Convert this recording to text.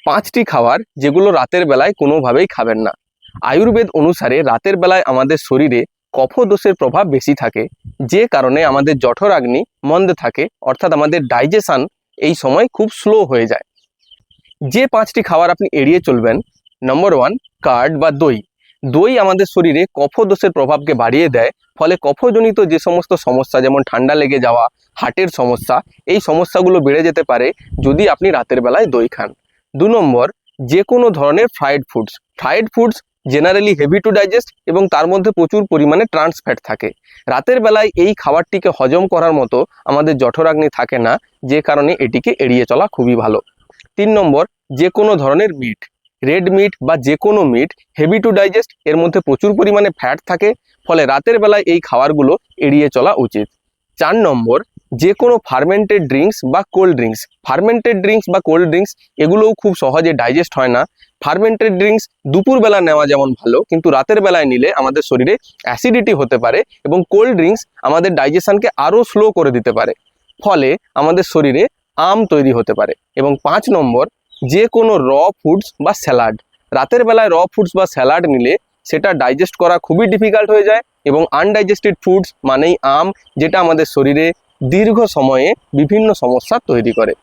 5টি খাবার যেগুলো রাতের বেলায় কোনোভাবেই খাবেন না। আয়ুর্বেদ অনুসারে রাতের বেলায় আমাদের শরীরে কফদোষের প্রভাব বেশি থাকে, যে কারণে আমাদের জঠরাগ্নি মন্দে থাকে, অর্থাৎ আমাদের ডাইজেশন এই সময় খুব স্লো হয়ে যায়। যে 5টি খাবার আপনি এড়িয়ে চলবেন, নম্বর 1 কার্ড বা দই। দই আমাদের শরীরে কফদোষের প্রভাবকে বাড়িয়ে দেয়, ফলে কফজনিত যে সমস্ত সমস্যা, যেমন ঠান্ডা লেগে যাওয়া, হার্টের সমস্যা, এই সমস্যাগুলো বেড়ে যেতে পারে যদি আপনি রাতের বেলায় দই খান। 2 নম্বর যে কোনো ধরনের fried foods generally heavy two digest এবং তার মধ্যে প্রচুর পরিমাণে ট্রান্স ফ্যাট থাকে। রাতের বেলায় এই খাবারটিকে হজম করার মতো আমাদের জঠরাগ্নি থাকে না, যে কারণে এটিকে এড়িয়ে চলা খুবই ভালো। 3 নম্বর যে কোনো ধরনের মিট, রেড মিট বা যে কোনো মিট হেভি টু ডাইজেস্ট, এর মধ্যে প্রচুর পরিমাণে ফ্যাট থাকে, ফলে রাতের বেলায় এই খাবারগুলো এড়িয়ে চলা উচিত। 4 নম্বর যে কোনো ফার্মেন্টেড ড্রিঙ্কস বা কোল্ড ড্রিঙ্কস এগুলোও খুব সহজে ডাইজেস্ট হয় না। ফার্মেন্টেড ড্রিঙ্কস দুপুরবেলা নেওয়া যেমন ভালো, কিন্তু রাতের বেলায় নিলে আমাদের শরীরে অ্যাসিডিটি হতে পারে এবং কোল্ড ড্রিঙ্কস আমাদের ডাইজেশনকে আরও স্লো করে দিতে পারে, ফলে আমাদের শরীরে তৈরি হতে পারে। এবং 5 নম্বর যে কোনো র ফুডস বা স্যালাড। রাতের বেলায় র ফুডস বা স্যালাড নিলে সেটা ডাইজেস্ট করা খুবই ডিফিকাল্ট হয়ে যায়, এবং আনডাইজেস্টেড ফুডস মানেই যেটা আমাদের শরীরে দীর্ঘ সময়ে বিভিন্ন সমস্যা তৈরি করে।